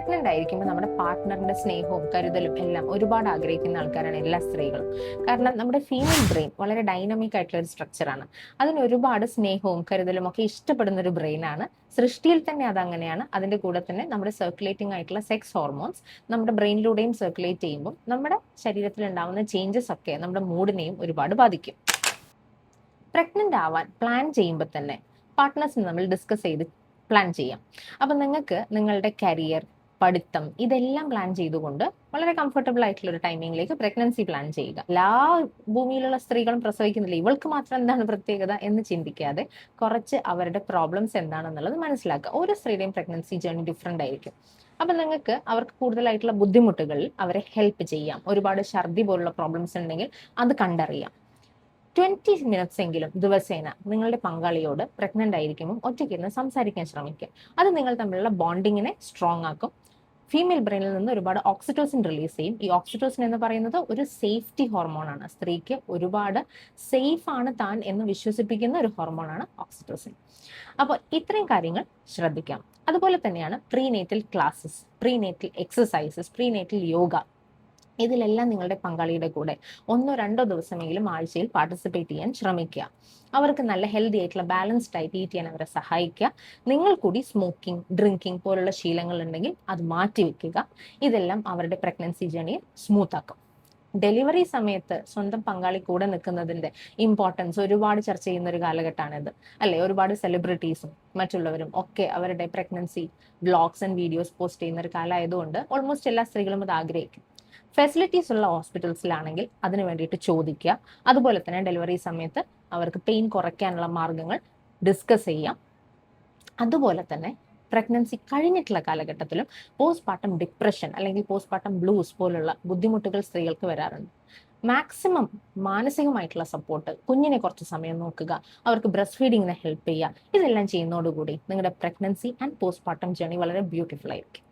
Pregnant ആയിരിക്കുമ്പോൾ നമ്മുടെ പാർട്ട്ണറിന്റെ സ്നേഹവും കരുതലും എല്ലാം ഒരുപാട് ആഗ്രഹിക്കുന്ന ആൾക്കാരാണ് എല്ലാ സ്ത്രീകളും. കാരണം നമ്മുടെ ഫീമെയിൽ ബ്രെയിൻ വളരെ ഡൈനാമിക് ആയിട്ടുള്ള ഒരു സ്ട്രക്ചറാണ്. അതിന് ഒരുപാട് സ്നേഹവും കരുതലും ഒക്കെ ഇഷ്ടപ്പെടുന്ന ഒരു ബ്രെയിനാണ്. സൃഷ്ടിയിൽ തന്നെ അതങ്ങനെയാണ്. അതിന്റെ കൂടെ തന്നെ നമ്മുടെ സർക്കുലേറ്റിംഗ് ആയിട്ടുള്ള സെക്സ് ഹോർമോൺസ് നമ്മുടെ ബ്രെയിനിലൂടെയും സർക്കുലേറ്റ് ചെയ്യുമ്പോൾ നമ്മുടെ ശരീരത്തിൽ ഉണ്ടാവുന്ന ചേഞ്ചസ് ഒക്കെ നമ്മുടെ മൂഡിനെയും ഒരുപാട് ബാധിക്കും. പ്രഗ്നന്റ് ആവാൻ പ്ലാൻ ചെയ്യുമ്പോൾ തന്നെ പാർട്ട്നേഴ്സിന് നമ്മൾ ഡിസ്കസ് ചെയ്ത് പ്ലാൻ ചെയ്യാം. അപ്പം നിങ്ങൾക്ക് നിങ്ങളുടെ കരിയർ, പഠിത്തം ഇതെല്ലാം പ്ലാൻ ചെയ്തുകൊണ്ട് വളരെ കംഫർട്ടബിൾ ആയിട്ടുള്ള ഒരു ടൈമിംഗിലേക്ക് പ്രഗ്നൻസി പ്ലാൻ ചെയ്യുക. എല്ലാ ഭൂമിയിലുള്ള സ്ത്രീകളും പ്രസവിക്കുന്നില്ല, ഇവൾക്ക് മാത്രം എന്താണ് പ്രത്യേകത എന്ന് ചിന്തിക്കാതെ കുറച്ച് അവരുടെ പ്രോബ്ലംസ് എന്താണെന്നുള്ളത് മനസ്സിലാക്കുക. ഓരോ സ്ത്രീയുടെയും പ്രഗ്നൻസി ജേർണി ഡിഫറെൻ്റ് ആയിരിക്കും. അപ്പം നിങ്ങൾക്ക് അവർക്ക് കൂടുതലായിട്ടുള്ള ബുദ്ധിമുട്ടുകളിൽ അവരെ ഹെൽപ്പ് ചെയ്യാം. ഒരുപാട് ഛർദി പോലുള്ള പ്രോബ്ലംസ് ഉണ്ടെങ്കിൽ അത് കണ്ടറിയാം. 20 മിനിറ്റ്സ് എങ്കിലും ദിവസേന നിങ്ങളുടെ പങ്കാളിയോട് പ്രഗ്നന്റ് ആയിരിക്കുമ്പോൾ ഒറ്റയ്ക്കിരുന്ന് സംസാരിക്കാൻ ശ്രമിക്കുക. അത് നിങ്ങൾ തമ്മിലുള്ള ബോണ്ടിങ്ങിനെ സ്ട്രോങ് ആക്കും. ഫീമെയിൽ ബ്രെയിനിൽ നിന്ന് ഒരുപാട് ഓക്സിറ്റോസിൻ റിലീസ് ചെയ്യും. ഈ ഓക്സിറ്റോസിൻ എന്ന് പറയുന്നത് ഒരു സേഫ്റ്റി ഹോർമോണാണ്. സ്ത്രീക്ക് ഒരുപാട് സേഫ് ആണ് താൻ എന്ന് വിശ്വസിപ്പിക്കുന്ന ഒരു ഹോർമോണാണ് ഓക്സിറ്റോസിൻ. അപ്പോൾ ഇത്രയും കാര്യങ്ങൾ ശ്രദ്ധിക്കാം. അതുപോലെ തന്നെയാണ് prenatal classes, prenatal exercises, prenatal yoga. ഇതിലെല്ലാം നിങ്ങളുടെ പങ്കാളിയുടെ കൂടെ 1-2 ദിവസമെങ്കിലും ആഴ്ചയിൽ പാർട്ടിസിപ്പേറ്റ് ചെയ്യാൻ ശ്രമിക്കുക. അവർക്ക് നല്ല ഹെൽത്തി ആയിട്ടുള്ള ബാലൻസ്ഡ് ആയിട്ട് ഈറ്റ് ചെയ്യാൻ അവരെ സഹായിക്കുക. നിങ്ങൾ കൂടി സ്മോക്കിംഗ്, ഡ്രിങ്കിങ് പോലുള്ള ശീലങ്ങൾ ഉണ്ടെങ്കിൽ അത് മാറ്റിവെക്കുക. ഇതെല്ലാം അവരുടെ പ്രഗ്നൻസി ജേണിയെ സ്മൂത്ത് ആക്കും. ഡെലിവറി സമയത്ത് സ്വന്തം പങ്കാളി കൂടെ നിൽക്കുന്നതിന്റെ ഇമ്പോർട്ടൻസ് ഒരുപാട് ചർച്ച ചെയ്യുന്ന ഒരു കാലഘട്ടമാണിത്, അല്ലെ? ഒരുപാട് സെലിബ്രിറ്റീസും മറ്റുള്ളവരും ഒക്കെ അവരുടെ pregnancy vlogs and videos post ചെയ്യുന്ന ഒരു കാലമായതുകൊണ്ട് ഓൾമോസ്റ്റ് എല്ലാ സ്ത്രീകളും അത് ആഗ്രഹിക്കും. ഫെസിലിറ്റീസ് ഉള്ള ഹോസ്പിറ്റൽസിലാണെങ്കിൽ അതിന് വേണ്ടിയിട്ട് ചോദിക്കുക. അതുപോലെ തന്നെ ഡെലിവറി സമയത്ത് അവർക്ക് പെയിൻ കുറയ്ക്കാനുള്ള മാർഗങ്ങൾ ഡിസ്കസ് ചെയ്യാം. അതുപോലെ തന്നെ പ്രഗ്നൻസി കഴിഞ്ഞിട്ടുള്ള കാലഘട്ടത്തിലും പോസ്റ്റ്പാർട്ടം ഡിപ്രഷൻ അല്ലെങ്കിൽ പോസ്റ്റ്പാർട്ടം ബ്ലൂസ് പോലുള്ള ബുദ്ധിമുട്ടുകൾ സ്ത്രീകൾക്ക് വരാറുണ്ട്. മാക്സിമം മാനസികമായിട്ടുള്ള സപ്പോർട്ട്, കുഞ്ഞിനെ കുറച്ച് സമയം നോക്കുക, അവർക്ക് ബ്രസ്റ്റ് ഫീഡിങ്ങിനെ ഹെൽപ്പ് ചെയ്യുക, ഇതെല്ലാം ചെയ്യുന്നതോടുകൂടി നിങ്ങളുടെ പ്രഗ്നൻസി ആൻഡ് പോസ്റ്റ്പാർട്ടം ജേർണി വളരെ ബ്യൂട്ടിഫുൾ ആയിരിക്കും.